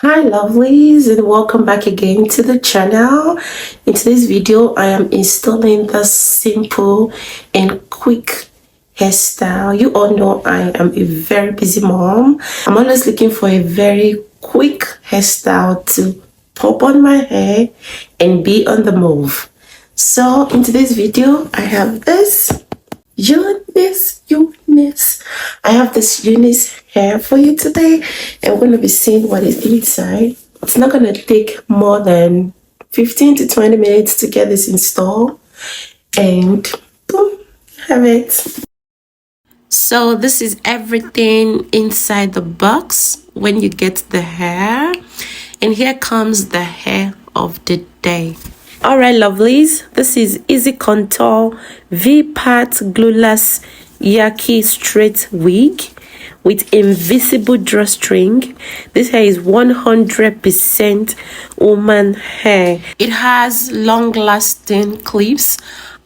Hi lovelies, and welcome back again to the channel. In today's video I am installing the simple and quick hairstyle. You all know I am a very busy mom. I'm always looking for a very quick hairstyle to pop on my hair and be on the move. So in today's video I have this UNice. I have this UNice hair for you today, and we're going to be seeing what is inside. It's not going to take more than 15 to 20 minutes to get this installed, and boom, have it. So this is everything inside the box when you get the hair, and here comes the hair of the day. Alright lovelies, this is EasiContour V-Part Glueless Yaki straight wig with invisible drawstring. This hair is 100% woman hair. It has long lasting clips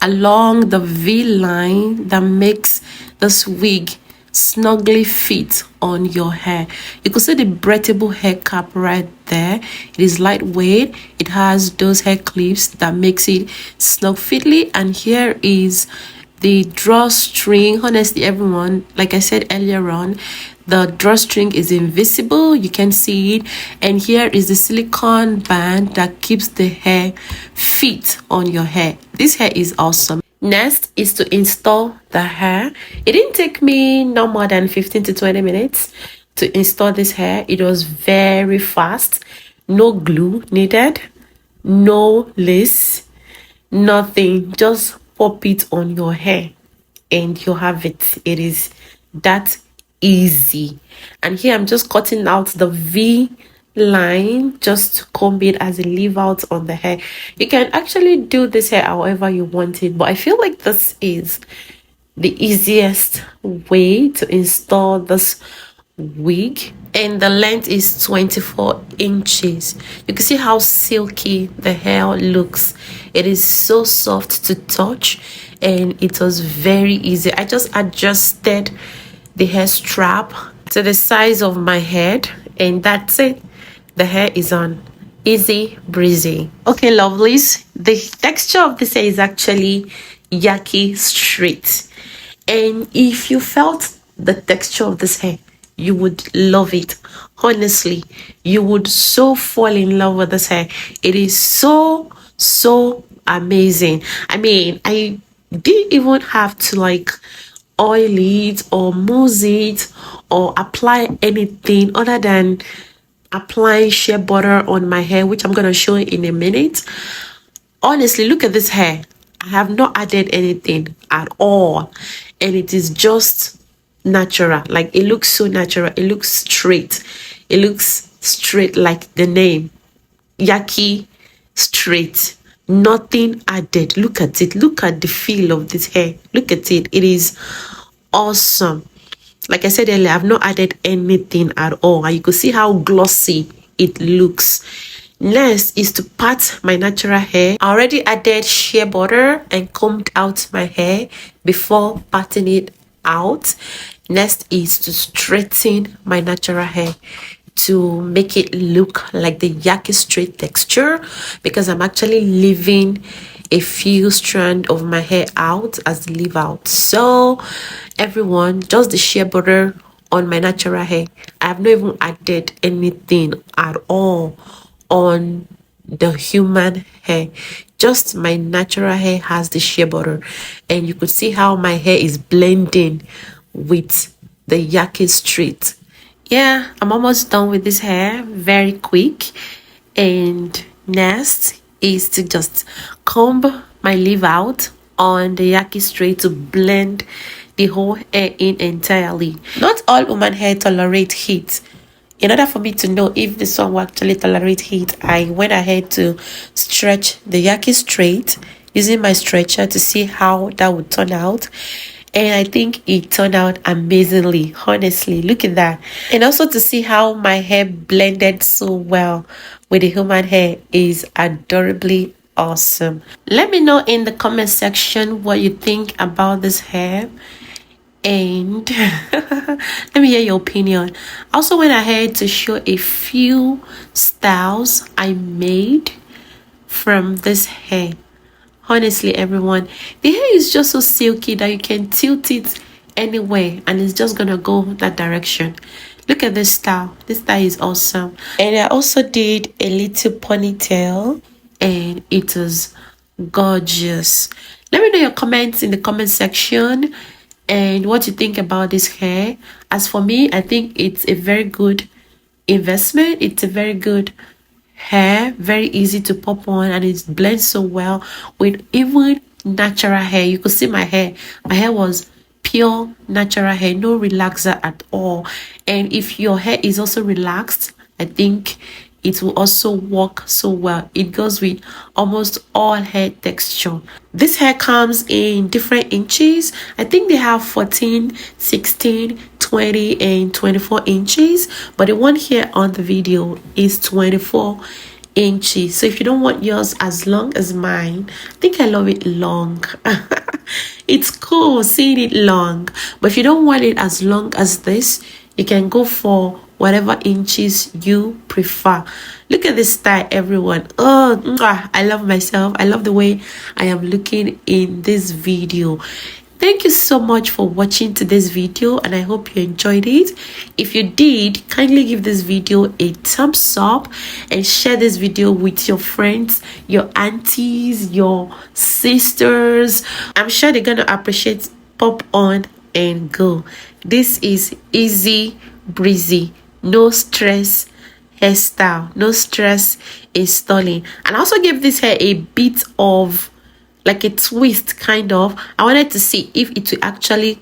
along the V line that makes this wig snugly fit on your hair. You can see the breathable hair cap right there. It is lightweight. It has those hair clips that makes it snug fitly, and here is the drawstring. Honestly everyone, like I said earlier on, the drawstring is invisible, you can see it, and here is the silicone band that keeps the hair fit on your hair. This hair is awesome. Next is to install the hair. It didn't take me no more than 15 to 20 minutes to install this hair. It was very fast. No glue needed, no lace, nothing. Just pop it on your hair and you have it. It is that easy. And here I'm just cutting out the V line just to comb it as a leave out on the hair. You can actually do this hair however you want it, but I feel like this is the easiest way to install this wig, and the length is 24 inches. You can see how silky the hair looks. It is so soft to touch, and it was very easy. I just adjusted the hair strap to the size of my head, and that's it. The hair is on. Easy breezy. Okay lovelies, the texture of this hair is actually Yaki straight, and if you felt the texture of this hair, you would love it. Honestly, you would so fall in love with this hair. It is so amazing. I mean, I didn't even have to like oil it or mousse it or apply anything other than applying shea butter on my hair, which I'm gonna show you in a minute. Honestly, look at this hair. I have not added anything at all, and it is just natural. Like, it looks so natural. It looks straight. It looks straight like the name, Yaki straight. Nothing added. Look at it. Look at the feel of this hair. Look at it. It is awesome. Like I said earlier, I've not added anything at all, and you can see how glossy it looks. Next is to part my natural hair. I already added shea butter and combed out my hair before parting it out. Next is to straighten my natural hair to make it look like the Yaki straight texture, because I'm actually leaving a few strands of my hair out as the leave out. So everyone, just the shea butter on my natural hair. I have not even added anything at all on the human hair. Just my natural hair has the shea butter, and you could see how my hair is blending with the Yaki straight. Yeah, I'm almost done with this hair. Very quick. And next is to just comb my leave out on the Yaki straight to blend the whole hair in entirely. Not all woman hair tolerate heat. In order for me to know if this one will actually tolerate heat, I went ahead to stretch the Yaki straight using my stretcher to see how that would turn out. And I think it turned out amazingly. Honestly, look at that. And also to see how my hair blended so well with the human hair is adorably awesome. Let me know in the comment section what you think about this hair. And let me hear your opinion. I also went ahead to show a few styles I made from this hair. Honestly, everyone, the hair is just so silky that you can tilt it anywhere and it's just gonna go that direction. Look at this style. This style is awesome. And I also did a little ponytail and it was gorgeous. Let me know your comments in the comment section and what you think about this hair. As for me, I think it's a very good investment. It's a very good hair, very easy to pop on, and it blends so well with even natural hair. You could see my hair was pure natural hair, no relaxer at all. And if your hair is also relaxed, I think it will also work so well. It goes with almost all hair texture. This hair comes in different inches. I think they have 14, 16, 20 and 24 inches, but the one here on the video is 24 inches. So if you don't want yours as long as mine, I think I love it long. It's cool seeing it long, but if you don't want it as long as this, you can go for whatever inches you prefer. Look at this style, everyone. Oh, I love myself. I love the way I am looking in this video. Thank you so much for watching today's video, and I hope you enjoyed it. If you did, kindly give this video a thumbs up and share this video with your friends, your aunties, your sisters. I'm sure they're gonna appreciate pop on and go. This is easy breezy, no stress hairstyle, no stress installing. And I also gave this hair a bit of like a twist, kind of. I wanted to see if it will actually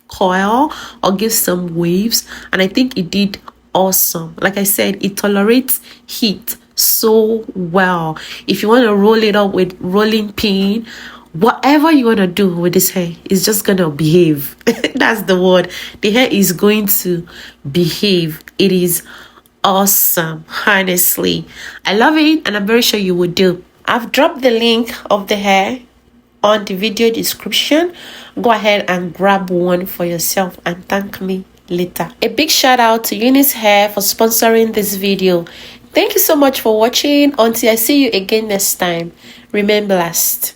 coil or give some waves, and I think it did awesome. Like I said, it tolerates heat so well. If you want to roll it up with rolling pin, whatever you want to do with this hair is just gonna behave. That's the word. The hair is going to behave. It is awesome. Honestly, I love it, and I'm very sure you would do. I've dropped the link of the hair on the video description. Go ahead and grab one for yourself and thank me later. A big shout out to UNice Hair for sponsoring this video. Thank you so much for watching. Until I see you again next time, remain blessed.